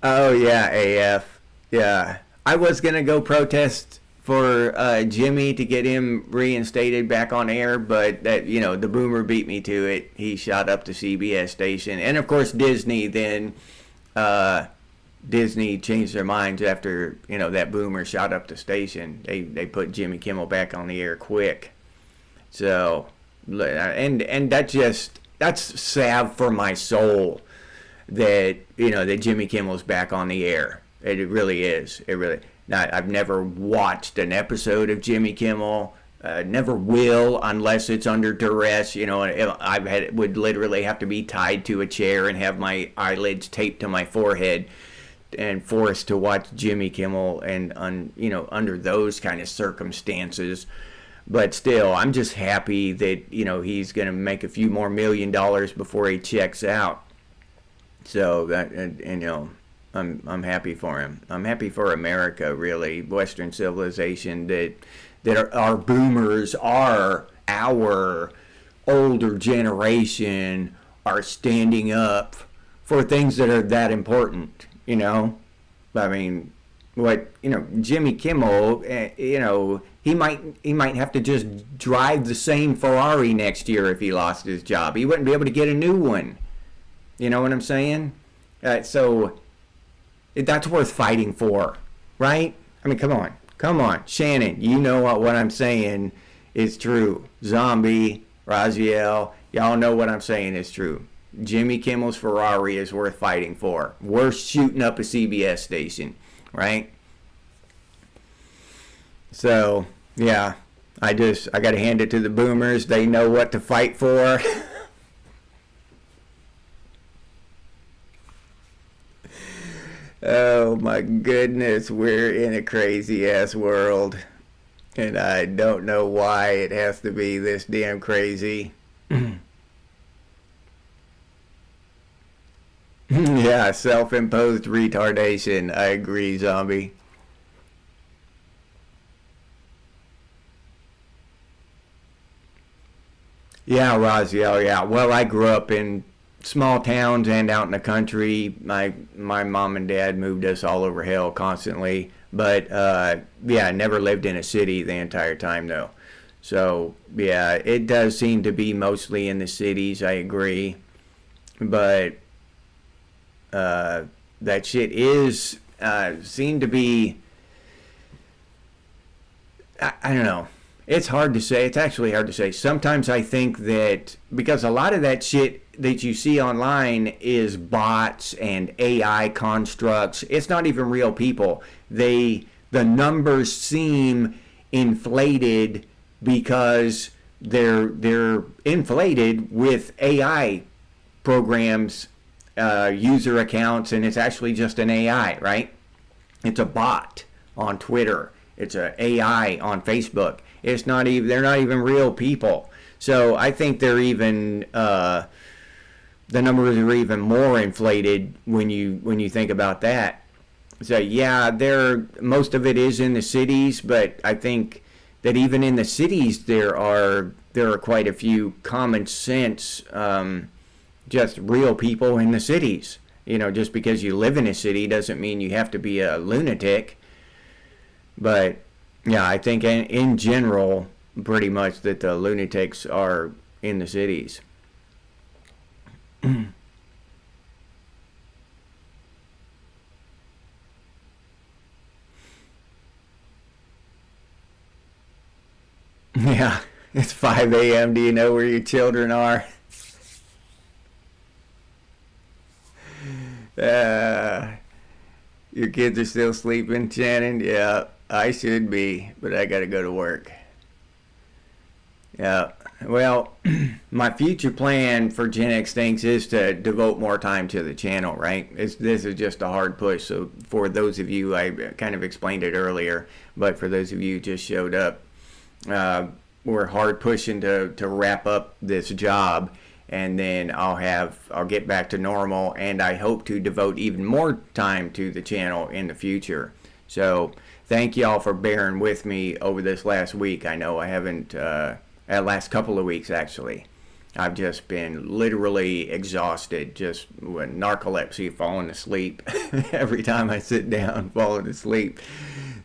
Oh yeah, AF. Yeah, I was gonna go protest for Jimmy to get him reinstated back on air, but that the boomer beat me to it. He shot up the CBS station, and of course Disney. Then Disney changed their minds after that boomer shot up the station. They put Jimmy Kimmel back on the air quick. So, and that's salve for my soul that that Jimmy Kimmel's back on the air. It really is. It really. Now, I've never watched an episode of Jimmy Kimmel. Never will unless it's under duress. Would literally have to be tied to a chair and have my eyelids taped to my forehead and forced to watch Jimmy Kimmel and under those kind of circumstances. But still, I'm just happy that he's going to make a few more $1 million before he checks out. So that I'm happy for him. I'm happy for America, really, Western civilization, that our boomers, our older generation, are standing up for things that are that important. I mean, Jimmy Kimmel, he might have to just drive the same Ferrari next year if he lost his job. He wouldn't be able to get a new one. You know what I'm saying? So that's worth fighting for, right? I mean, come on, Shannon. You know what I'm saying is true. Zombie, Raziel, y'all know what I'm saying is true. Jimmy Kimmel's Ferrari is worth fighting for. Worth shooting up a CBS station, right? So, yeah, I got to hand it to the boomers. They know what to fight for. Oh my goodness, we're in a crazy ass world. And I don't know why it has to be this damn crazy. Yeah, self-imposed retardation. I agree, zombie. Yeah, Raziel, yeah. Well, I grew up in small towns and out in the country. My mom and dad moved us all over hell constantly. But yeah, I never lived in a city the entire time though. So yeah, it does seem to be mostly in the cities. I agree, but uh, that shit is seem to be. I don't know. It's hard to say. It's actually hard to say. Sometimes I think that because a lot of that shit that you see online is bots and AI constructs. It's not even real people. The numbers seem inflated because they're inflated with AI programs, user accounts, and it's actually just an AI, right? It's a bot on Twitter. It's a AI on Facebook. It's not even they're not even real people. So I think they're even the numbers are even more inflated when you think about that. So yeah, there most of it is in the cities, but I think that even in the cities there are quite a few common sense, just real people in the cities. Just because you live in a city doesn't mean you have to be a lunatic. But yeah, I think in general, pretty much that the lunatics are in the cities. Yeah, it's 5 a.m. Do you know where your children are? Uh, your kids are still sleeping, Shannon? Yeah, I should be, but I gotta go to work. Yeah. Well, my future plan for Gen X Thinks is to devote more time to the channel, right? This is just a hard push. So for those of you, I kind of explained it earlier, but for those of you who just showed up, uh, we're hard pushing to wrap up this job, and then I'll get back to normal, and I hope to devote even more time to the channel in the future. So thank y'all for bearing with me over this last week. I know I haven't last couple of weeks actually. I've just been literally exhausted, just with narcolepsy, falling asleep every time I sit down, falling asleep.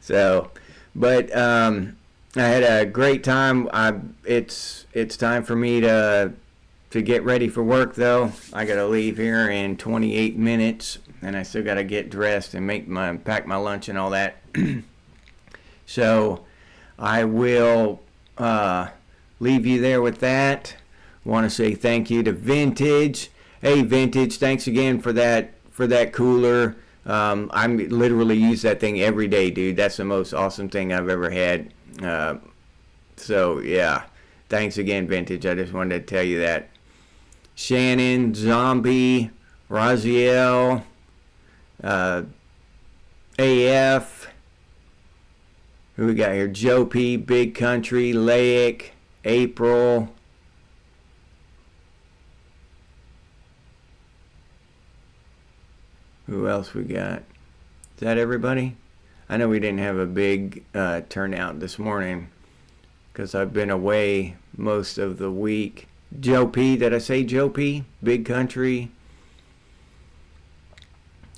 So, but I had a great time. It's time for me to get ready for work though. I gotta leave here in 28 minutes, and I still gotta get dressed and pack my lunch and all that. So I will leave you there with that. Want to say thank you to Vintage. Hey Vintage, thanks again for that cooler. I'm literally use that thing every day, dude. That's the most awesome thing I've ever had. So yeah, thanks again, Vintage. I just wanted to tell you that. Shannon, Zombie, Raziel, AF. Who we got here? Joe P, Big Country, Laic, April. Who else we got? Is that everybody? I know we didn't have a big turnout this morning because I've been away most of the week. Joe P, did I say Joe P? Big Country.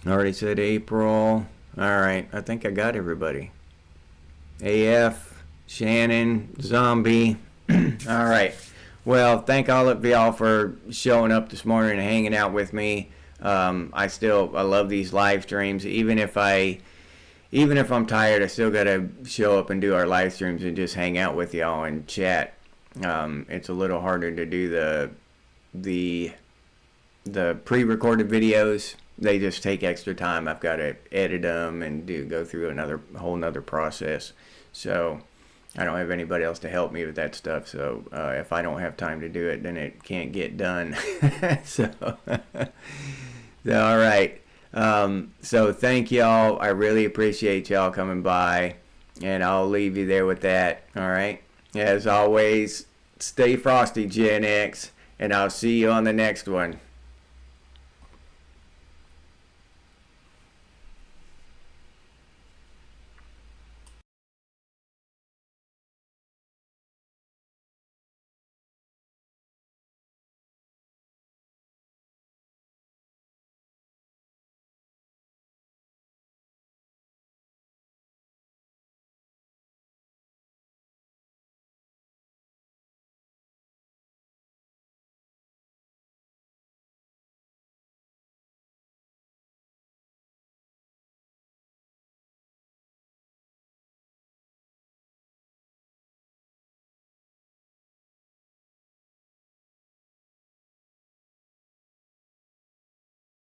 I already said April. All right, I think I got everybody. AF, Shannon, Zombie. All right. Well, thank all of y'all for showing up this morning and hanging out with me. I love these live streams. Even if I'm tired, I still gotta show up and do our live streams and just hang out with y'all and chat. It's a little harder to do the pre-recorded videos. They just take extra time. I've got to edit them and go through a whole nother process. So I don't have anybody else to help me with that stuff. So if I don't have time to do it, then it can't get done. So all right. So thank y'all. I really appreciate y'all coming by. And I'll leave you there with that. All right. As always, stay frosty, Gen X, and I'll see you on the next one.